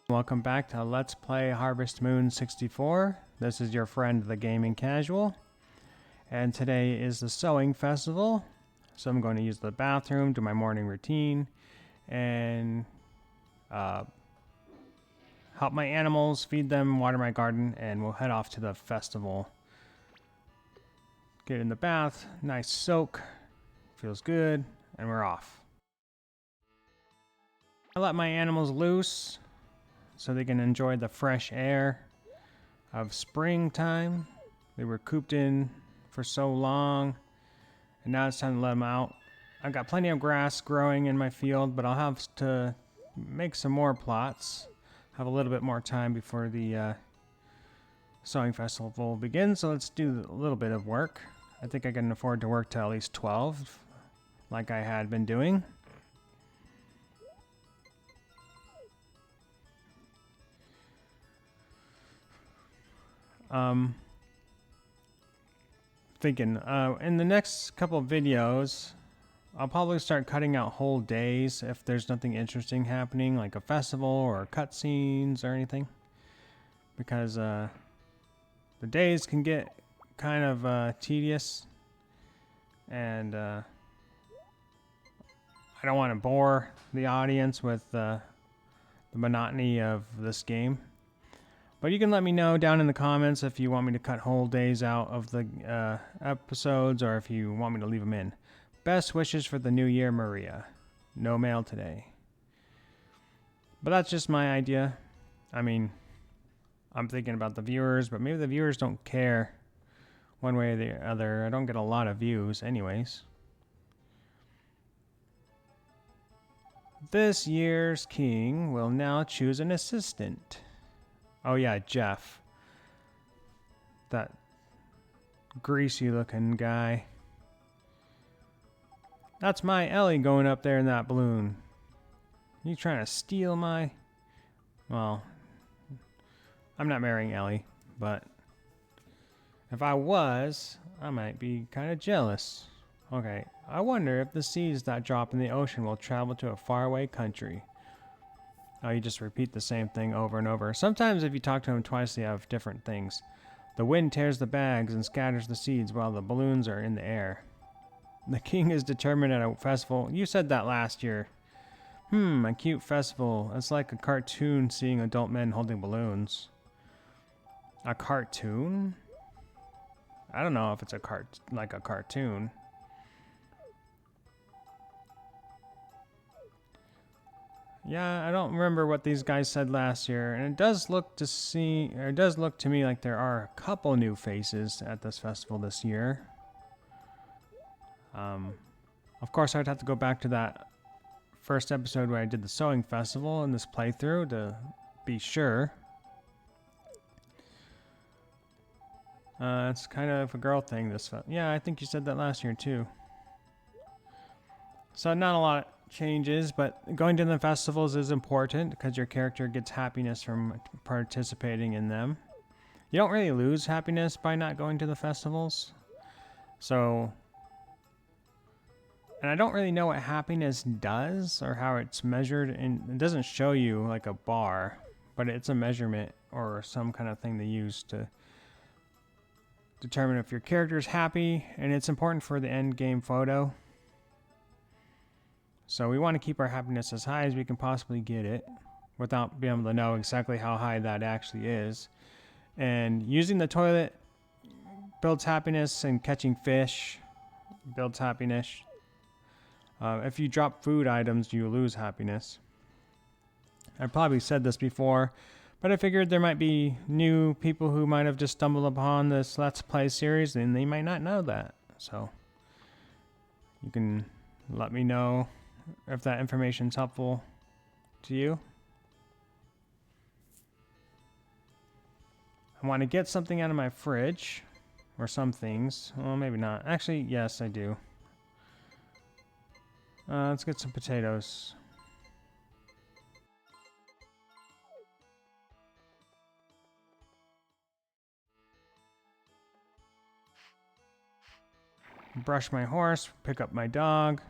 Welcome back to Let's Play Harvest Moon 64. This is your friend, the Gaming Casual. And today is the Sowing Festival. So I'm going to use the bathroom, do my morning routine, and help my animals, feed them, water my garden, and we'll head off to the festival. Get in the bath, nice soak, feels good, and we're off. I let my animals loose so they can enjoy the fresh air of springtime. They were cooped in for so long, and now it's time to let them out. I've got plenty of grass growing in my field, but I'll have to make some more plots. Have a little bit more time before the Sowing Festival begins, so let's do a little bit of work. I think I can afford to work till at least 12, like I had been doing. Thinking in the next couple of videos I'll probably start cutting out whole days if there's nothing interesting happening, like a festival or cutscenes or anything, because the days can get kind of tedious, and I don't want to bore the audience with the monotony of this game. But you can let me know down in the comments if you want me to cut whole days out of the episodes, or if you want me to leave them in. Best wishes for the new year, Maria. No mail today. But that's just my idea. I mean, I'm thinking about the viewers, but maybe the viewers don't care one way or the other. I don't get a lot of views anyways. This year's king will now choose an assistant. Oh yeah, Jeff. That greasy looking guy. That's my Ellie going up there in that balloon. You trying to steal my... Well, I'm not marrying Ellie, but if I was, I might be kind of jealous. Okay, I wonder if the seeds that drop in the ocean will travel to a faraway country. Oh, you just repeat the same thing over and over. Sometimes if you talk to them twice, they have different things. The wind tears the bags and scatters the seeds while the balloons are in the air. The king is determined at a festival. You said that last year. A cute festival. It's like a cartoon seeing adult men holding balloons. A cartoon? I don't know if it's a cartoon. Yeah, I don't remember what these guys said last year, and it does look to me like there are a couple new faces at this festival this year. Of course, I'd have to go back to that first episode where I did the Sowing Festival in this playthrough to be sure. It's kind of a girl thing. Yeah, I think you said that last year too. So not a lot changes, but going to the festivals is important because your character gets happiness from participating in them. You don't really lose happiness by not going to the festivals. So, and I don't really know what happiness does or how it's measured, and it doesn't show you like a bar, but it's a measurement or some kind of thing they use to determine if your character is happy, and it's important for the end game photo. So we want to keep our happiness as high as we can possibly get it without being able to know exactly how high that actually is. And using the toilet builds happiness, and catching fish builds happiness. If you drop food items, you lose happiness. I probably said this before, but I figured there might be new people who might have just stumbled upon this Let's Play series, and they might not know that. So you can let me know if that information is helpful to you. I want to get something out of my fridge, or some things. Well, maybe not. Actually, yes, I do. Let's get some potatoes. Brush my horse, pick up my dog.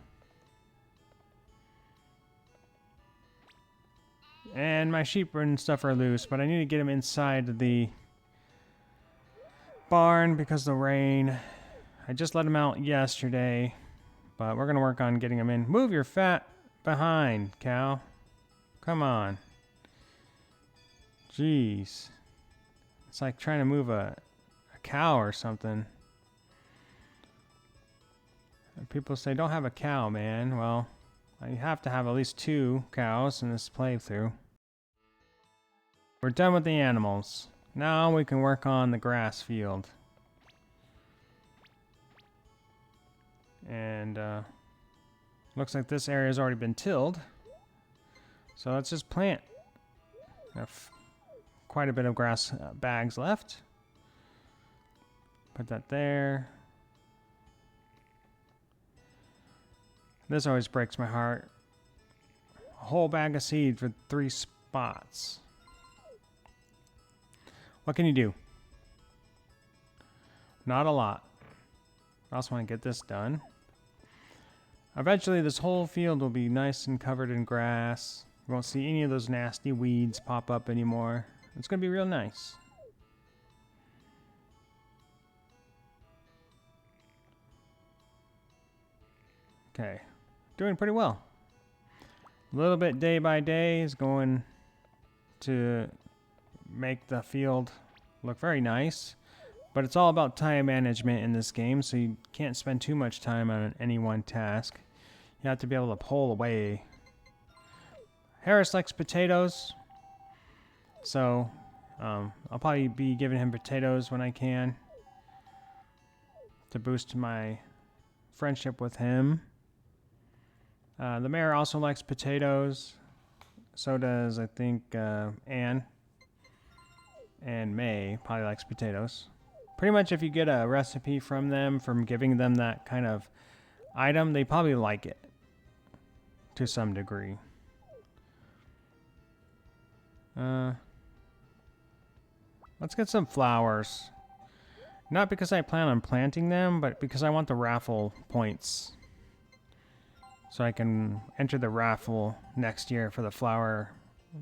And my sheep and stuff are loose, but I need to get them inside the barn because of the rain. I just let them out yesterday, but we're going to work on getting them in. Move your fat behind, cow. Come on. Jeez. It's like trying to move a cow or something. And people say, don't have a cow, man. Well, you have to have at least 2 cows in this playthrough. We're done with the animals. Now we can work on the grass field. And looks like this area has already been tilled. So let's just plant. We have quite a bit of grass bags left. Put that there. This always breaks my heart. A whole bag of seed for 3 spots. What can you do? Not a lot. I also want to get this done. Eventually this whole field will be nice and covered in grass. You won't see any of those nasty weeds pop up anymore. It's going to be real nice. Okay. Doing pretty well. A little bit day by day is going to make the field look very nice. But it's all about time management in this game, so you can't spend too much time on any one task. You have to be able to pull away. Harris likes potatoes, so I'll probably be giving him potatoes when I can to boost my friendship with him. The mayor also likes potatoes. So does, I think, Anne. And May probably likes potatoes. Pretty much if you get a recipe from them, from giving them that kind of item, they probably like it to some degree. Let's get some flowers. Not because I plan on planting them, but because I want the raffle points. So I can enter the raffle next year for the flower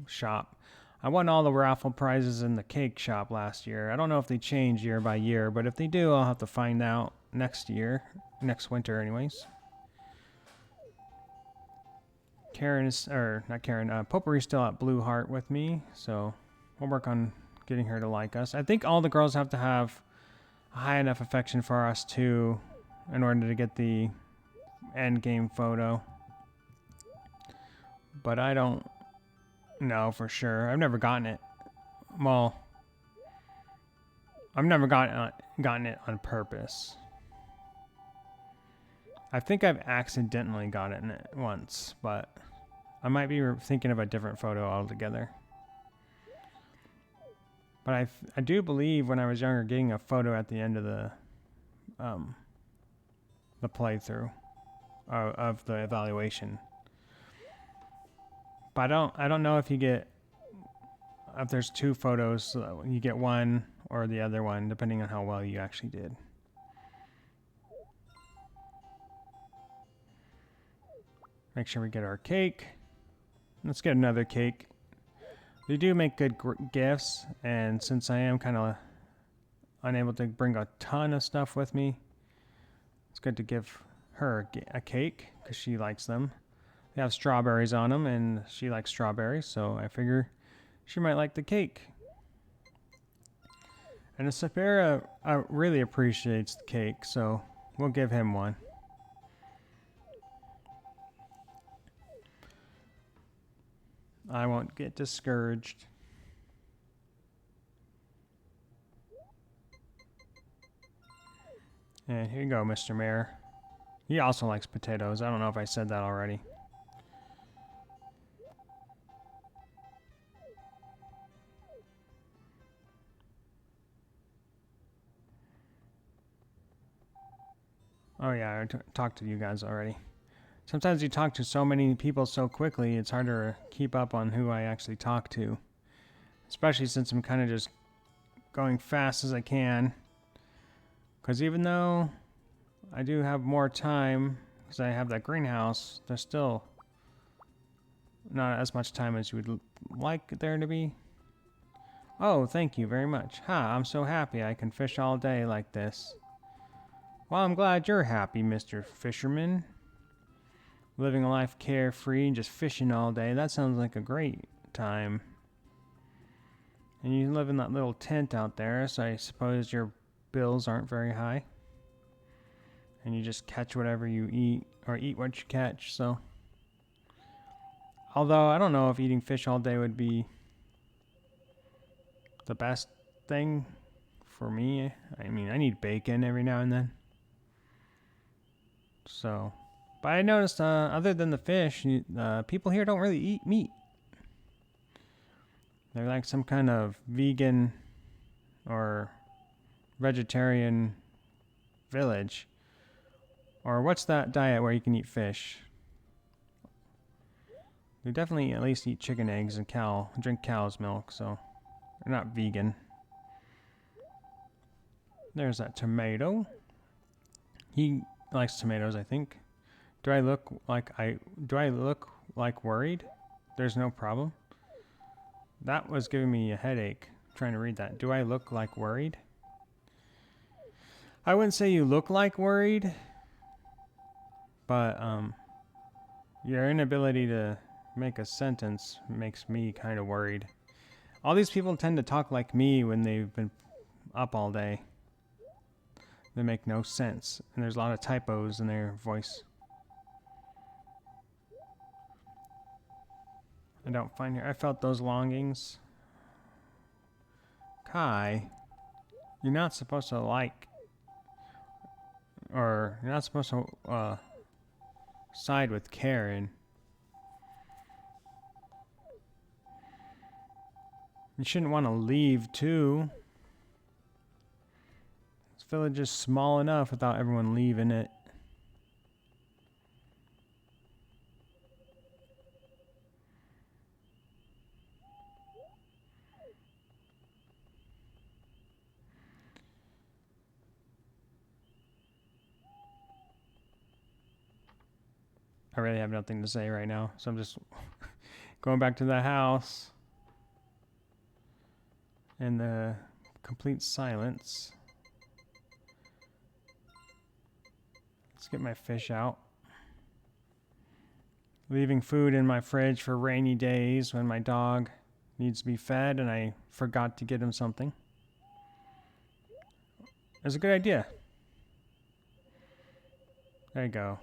shop. I won all the raffle prizes in the cake shop last year. I don't know if they change year by year, but if they do, I'll have to find out next year. Next winter, anyways. Karen is, or not Karen, Potpourri's still at Blue Heart with me, so we'll work on getting her to like us. I think all the girls have to have a high enough affection for us, too, in order to get the end game photo. But I don't know for sure. I've never gotten it. Well, I've never gotten it on purpose. I think I've accidentally gotten it once, but I might be thinking of a different photo altogether. But I do believe when I was younger, getting a photo at the end of the playthrough of the evaluation. But I don't know if there's 2 photos, you get one or the other one, depending on how well you actually did. Make sure we get our cake. Let's get another cake. They do make good gifts, and since I am kind of unable to bring a ton of stuff with me, it's good to give her a cake because she likes them. They have strawberries on them, and she likes strawberries, so I figure she might like the cake. And the Sapphira really appreciates the cake, so we'll give him one. I won't get discouraged. And here you go, Mr. Mayor. He also likes potatoes. I don't know if I said that already. Oh yeah, I talked to you guys already. Sometimes you talk to so many people so quickly, it's harder to keep up on who I actually talk to. Especially since I'm kind of just going fast as I can. Because even though I do have more time, because I have that greenhouse, there's still not as much time as you would like there to be. Oh, thank you very much. I'm so happy I can fish all day like this. Well, I'm glad you're happy, Mr. Fisherman. Living a life carefree and just fishing all day. That sounds like a great time. And you live in that little tent out there, so I suppose your bills aren't very high. And you just catch whatever you eat, or eat what you catch, so. Although, I don't know if eating fish all day would be the best thing for me. I mean, I need bacon every now and then. So, but I noticed, other than the fish, people here don't really eat meat. They're like some kind of vegan or vegetarian village. Or what's that diet where you can eat fish? They definitely at least eat chicken eggs and drink cow's milk, so they're not vegan. There's that tomato. He likes tomatoes, I think. Do I look like worried? There's no problem. That was giving me a headache trying to read that. Do I look like worried? I wouldn't say you look like worried, but your inability to make a sentence makes me kind of worried. All these people tend to talk like me when they've been up all day. They make no sense, and there's a lot of typos in their voice. I don't find here. I felt those longings. Kai, you're not supposed to like, or you're not supposed to side with Karen. You shouldn't want to leave too. This village is small enough without everyone leaving it. I really have nothing to say right now, so I'm just going back to the house. And the complete silence. Let's get my fish out. Leaving food in my fridge for rainy days when my dog needs to be fed and I forgot to get him something. It's a good idea. There you go.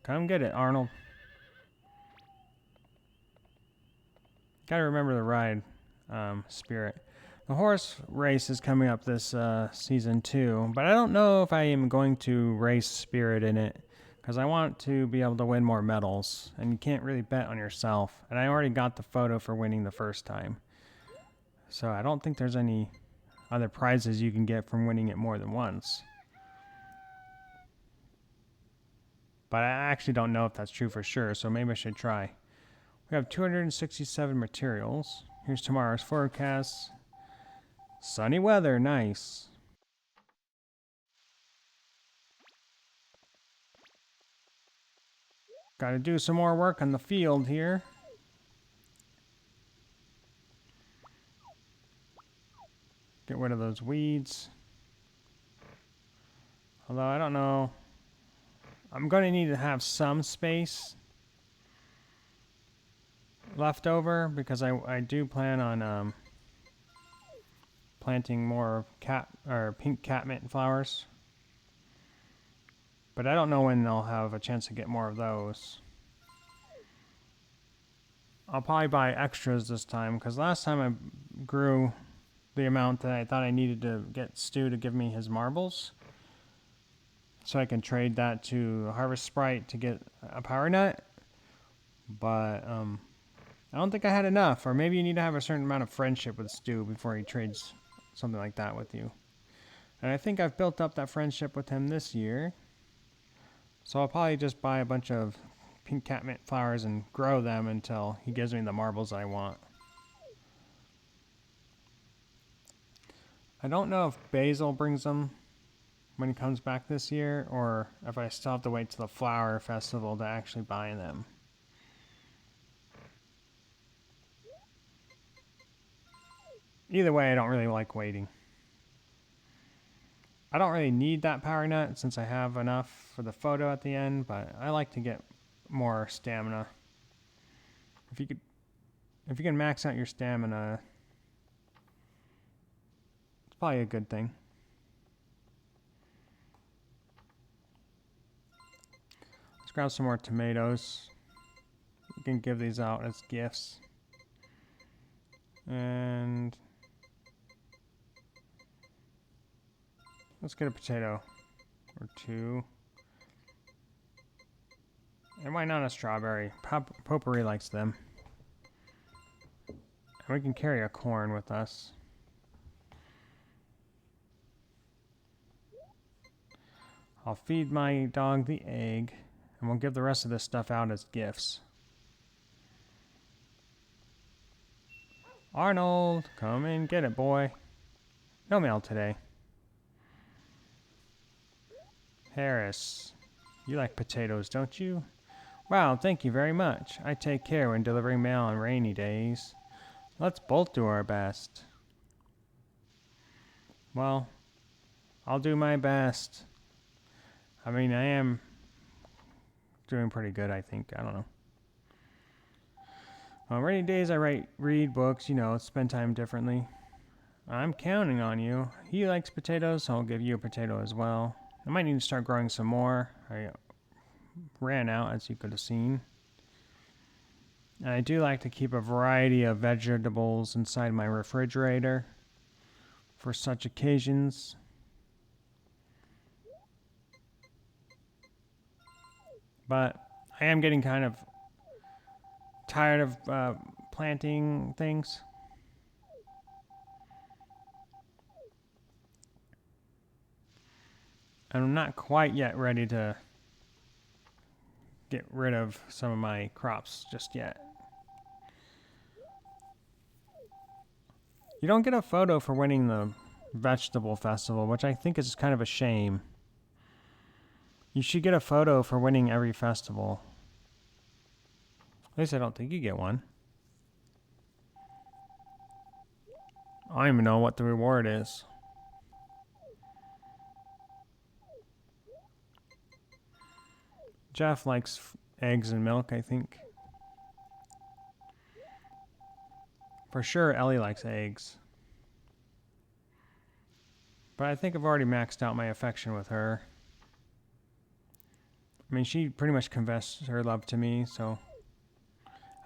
Come get it, Arnold. Gotta remember the ride, Spirit. The horse race is coming up this season too, but I don't know if I am going to race Spirit in it because I want to be able to win more medals, and you can't really bet on yourself. And I already got the photo for winning the first time, so I don't think there's any other prizes you can get from winning it more than once. But I actually don't know if that's true for sure, so maybe I should try. We have 267 materials. Here's tomorrow's forecast. Sunny weather, nice. Gotta do some more work on the field here. Get rid of those weeds. Although I don't know. I'm gonna need to have some space left over because I do plan on planting more pink catmint flowers. But I don't know when I'll have a chance to get more of those. I'll probably buy extras this time because last time I grew the amount that I thought I needed to get Stu to give me his marbles. So I can trade that to Harvest Sprite to get a power nut. But I don't think I had enough. Or maybe you need to have a certain amount of friendship with Stu before he trades something like that with you. And I think I've built up that friendship with him this year. So I'll probably just buy a bunch of pink catmint flowers and grow them until he gives me the marbles I want. I don't know if Basil brings them when he comes back this year, or if I still have to wait till the flower festival to actually buy them. Either way, I don't really like waiting. I don't really need that power nut since I have enough for the photo at the end, but I like to get more stamina. If you can max out your stamina, it's probably a good thing. Let's grab some more tomatoes. You can give these out as gifts. And let's get a potato or two. And why not a strawberry? Potpourri likes them. And we can carry a corn with us. I'll feed my dog the egg, and we'll give the rest of this stuff out as gifts. Arnold, come and get it, boy. No mail today. Harris, you like potatoes, don't you? Wow, thank you very much. I take care when delivering mail on rainy days. Let's both do our best. Well, I'll do my best. I mean, I am doing pretty good, I think. I don't know. On rainy days, I read books, spend time differently. I'm counting on you. He likes potatoes, so I'll give you a potato as well. I might need to start growing some more. I ran out, as you could have seen. And I do like to keep a variety of vegetables inside my refrigerator for such occasions. But I am getting kind of tired of planting things. I'm not quite yet ready to get rid of some of my crops just yet. You don't get a photo for winning the vegetable festival, which I think is kind of a shame. You should get a photo for winning every festival. At least I don't think you get one. I don't even know what the reward is. Jeff likes eggs and milk, I think. For sure, Ellie likes eggs. But I think I've already maxed out my affection with her. I mean, she pretty much confessed her love to me, so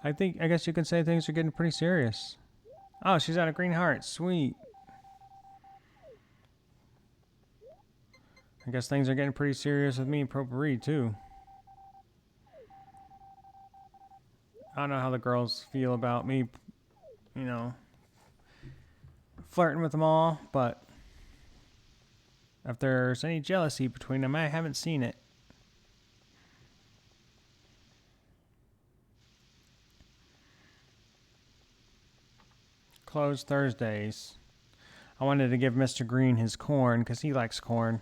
I guess you could say things are getting pretty serious. Oh, she's out of green heart. Sweet. I guess things are getting pretty serious with me and Potpourri, too. I don't know how the girls feel about me, flirting with them all, but if there's any jealousy between them, I haven't seen it. Closed Thursdays. I wanted to give Mr. Green his corn because he likes corn.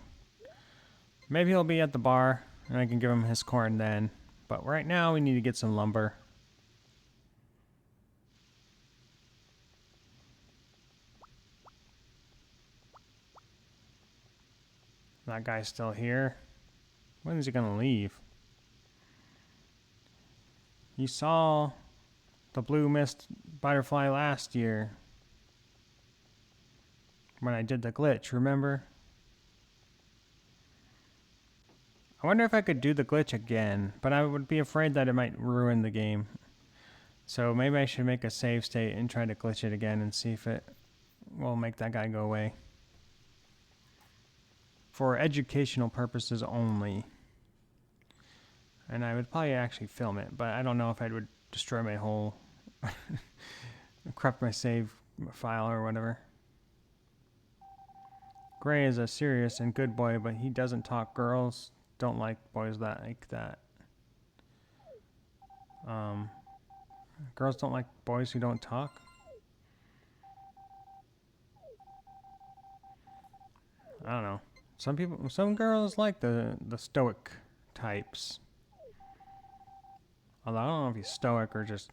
Maybe he'll be at the bar and I can give him his corn then. But right now we need to get some lumber. That guy's still here. When is he going to leave? You saw the blue mist butterfly last year when I did the glitch, remember? I wonder if I could do the glitch again, but I would be afraid that it might ruin the game. So maybe I should make a save state and try to glitch it again and see if it will make that guy go away. For educational purposes only. And I would probably actually film it, but I don't know if I would destroy my whole corrupt my save file or whatever. Gray is a serious and good boy, but he doesn't talk. Girls don't like boys that like that. Girls don't like boys who don't talk. I don't know. Some girls like the stoic types. Although I don't know if he's stoic or just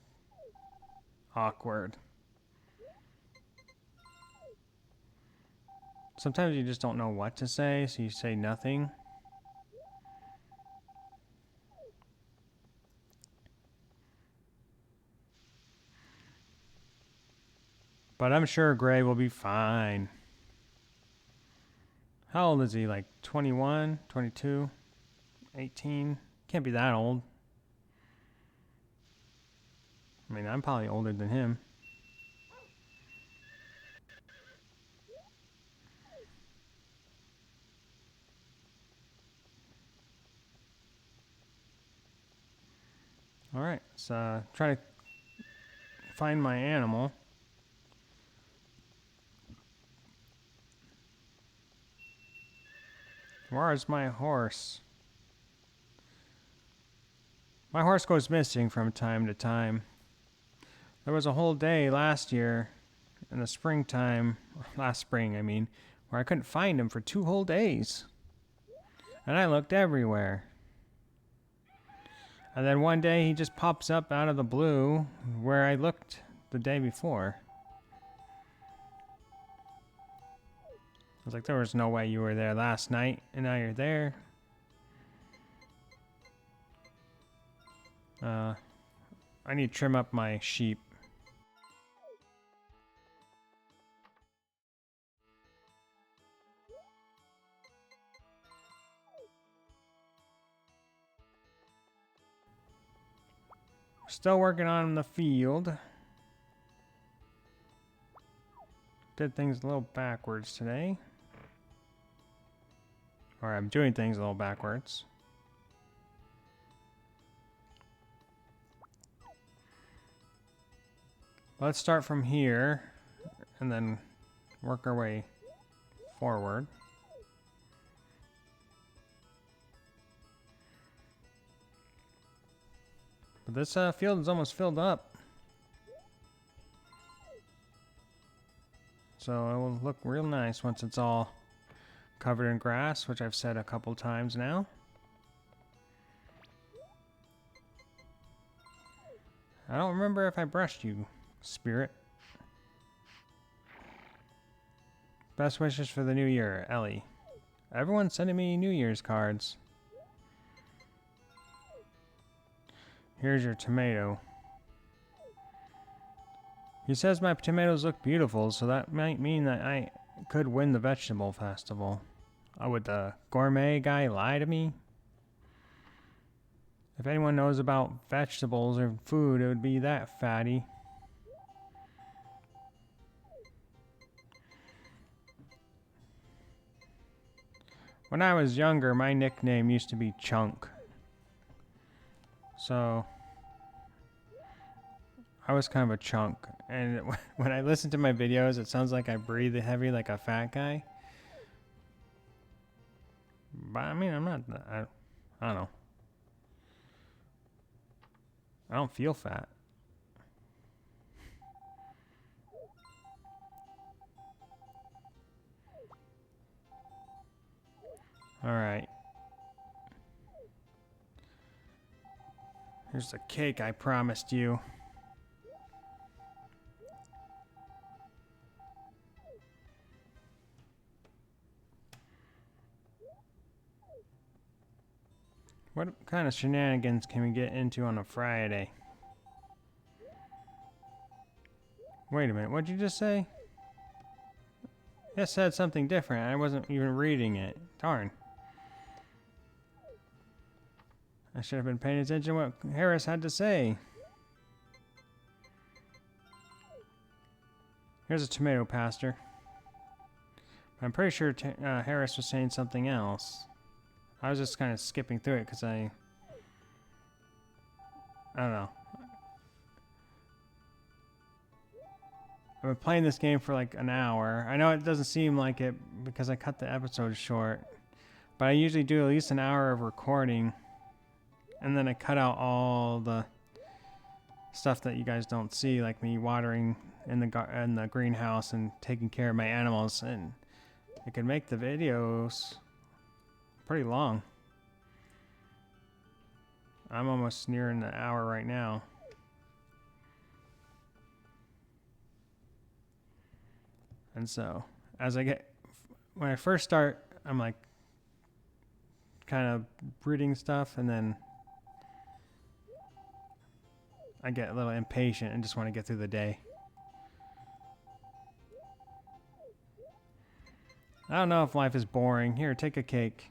awkward. Sometimes you just don't know what to say, so you say nothing. But I'm sure Gray will be fine. How old is he? Like 21, 22, 18? Can't be that old. I mean, I'm probably older than him. Alright, so try to find my animal. Where's my horse? My horse goes missing from time to time. There was a whole day last year in the springtime, last spring I mean, where I couldn't find him for 2 whole days. And I looked everywhere. And then one day he just pops up out of the blue where I looked the day before. I was like, there was no way you were there last night, and now you're there. I need to trim up my sheep. Still working on the field. Did things a little backwards today. Or I'm doing things a little backwards. Let's start from here and then work our way forward. But this field is almost filled up. So it will look real nice once it's all covered in grass, which I've said a couple times now. I don't remember if I brushed you, Spirit. Best wishes for the new year, Ellie. Everyone's sending me New Year's cards. Here's your tomato. He says my tomatoes look beautiful, so that might mean that I could win the vegetable festival. Would the gourmet guy lie to me? If anyone knows about vegetables or food, it would be that fatty. When I was younger, my nickname used to be Chunk. So I was kind of a chunk. And when I listen to my videos, it sounds like I breathe heavy like a fat guy. But I mean, I'm not, I don't know. I don't feel fat. Alright. Here's the cake I promised you. What kind of shenanigans can we get into on a Friday? Wait a minute, what'd you just say? It said something different. I wasn't even reading it. Darn. I should have been paying attention to what Harris had to say. Here's a tomato pasture. I'm pretty sure Harris was saying something else. I was just kind of skipping through it because I don't know. I've been playing this game for like an hour. I know it doesn't seem like it because I cut the episode short, but I usually do at least an hour of recording, and then I cut out all the stuff that you guys don't see, like me watering in the greenhouse and taking care of my animals, and it could make the videos pretty long. I'm almost nearing the hour right now. And so, as I get when I first start, I'm like kind of reading stuff, and then I get a little impatient and just want to get through the day. I don't know if life is boring. Here, take a cake.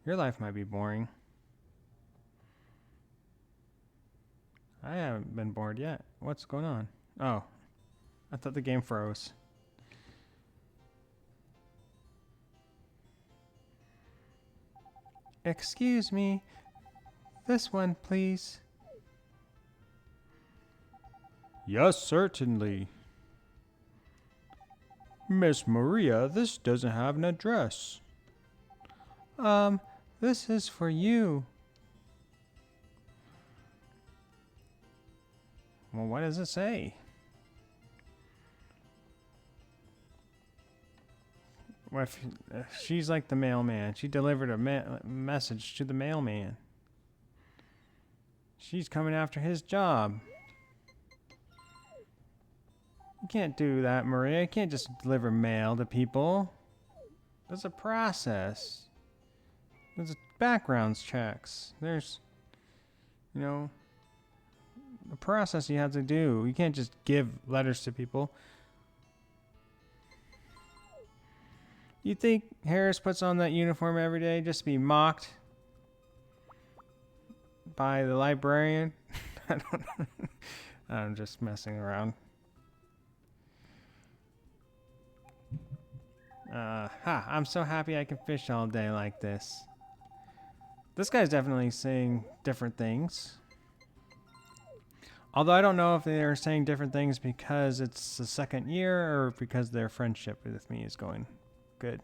Your life might be boring. I haven't been bored yet. What's going on? Oh, I thought the game froze. Excuse me. This one, please. Yes, certainly. Miss Maria, this doesn't have an address. This is for you. Well, what does it say? Well, if she's like the mailman. She delivered a message to the mailman. She's coming after his job. You can't do that, Maria. You can't just deliver mail to people. There's a process. There's background checks. There's, a process you have to do. You can't just give letters to people. You think Harris puts on that uniform every day just to be mocked by the librarian? I don't know. I'm just messing around. I'm so happy I can fish all day like this. This guy's definitely saying different things. Although I don't know if they're saying different things because it's the second year or because their friendship with me is going good.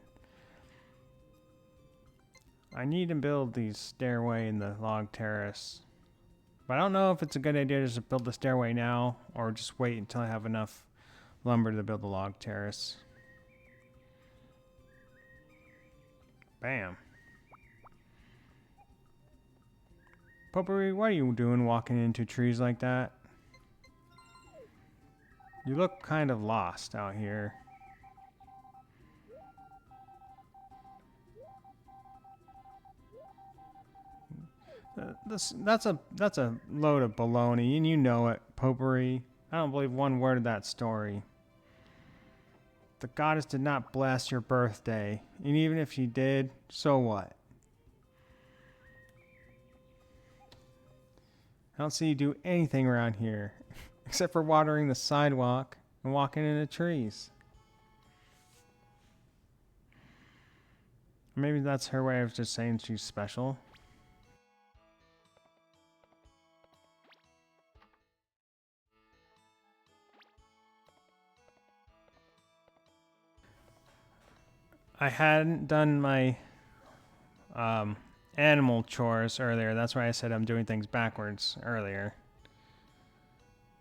I need to build the stairway in the log terrace. But I don't know if it's a good idea just to build the stairway now or just wait until I have enough lumber to build the log terrace. Bam. Potpourri, what are you doing walking into trees like that? You look kind of lost out here. That's a load of baloney, and you know it, Potpourri. I don't believe one word of that story. The goddess did not bless your birthday, and even if she did, so what? I don't see you do anything around here, except for watering the sidewalk and walking in the trees. Maybe that's her way of just saying she's special. I hadn't done my animal chores earlier. That's why I said I'm doing things backwards earlier.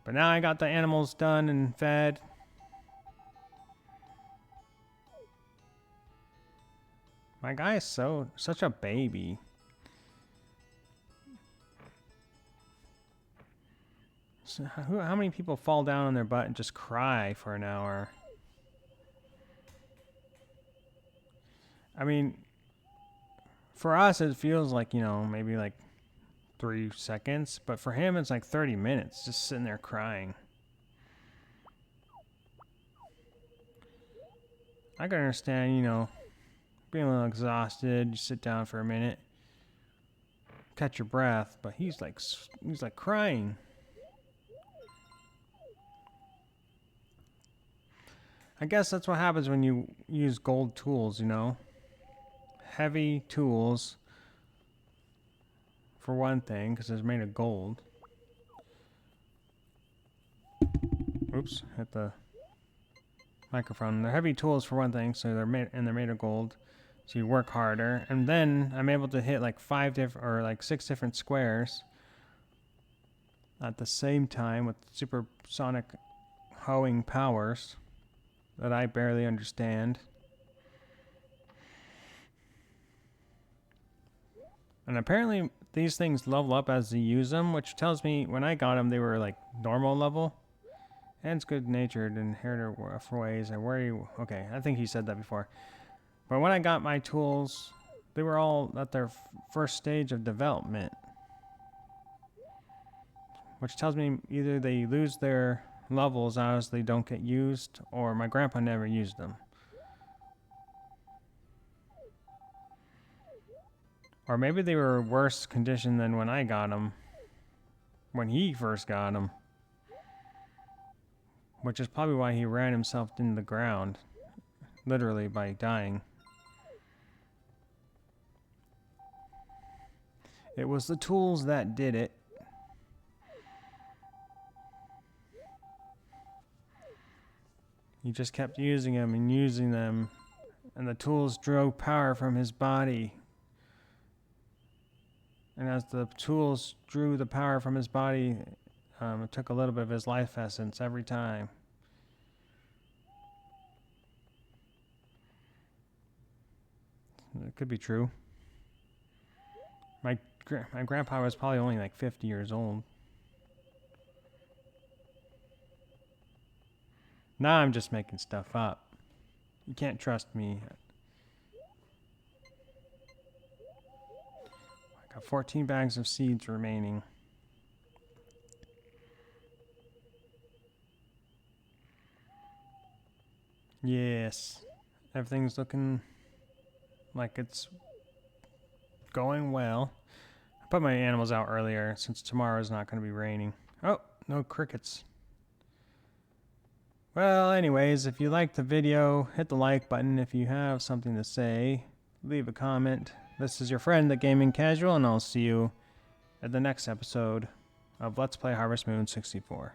But now I got the animals done and fed. My guy is such a baby. So how many people fall down on their butt and just cry for an hour? I mean, for us it feels like, maybe like 3 seconds, but for him it's like 30 minutes just sitting there crying. I can understand, being a little exhausted, you sit down for a minute, catch your breath, but he's like crying. I guess that's what happens when you use gold tools, Heavy tools, for one thing, because it's made of gold. Oops, hit the microphone. They're heavy tools for one thing, so they're made of gold. So you work harder, and then I'm able to hit like 6 different squares at the same time with supersonic hoeing powers that I barely understand. And apparently these things level up as you use them, which tells me when I got them they were like normal level. And it's good-natured and inherited for ways I worry. Okay, I think he said that before. But when I got my tools, they were all at their first stage of development. Which tells me either they lose their levels as they don't get used, or my grandpa never used them. Or maybe they were worse condition than when I got them. When he first got them. Which is probably why he ran himself into the ground. Literally by dying. It was the tools that did it. He just kept using them and using them. And the tools drew power from his body. And as the tools drew the power from his body, it took a little bit of his life essence every time. It could be true. My grandpa was probably only like 50 years old. Now I'm just making stuff up. You can't trust me. I got 14 bags of seeds remaining. Yes. Everything's looking like it's going well. I put my animals out earlier since tomorrow's not going to be raining. Oh, no crickets. Well, anyways, if you liked the video, hit the like button. If you have something to say, leave a comment. This is your friend, the Gaming Casual, and I'll see you at the next episode of Let's Play Harvest Moon 64.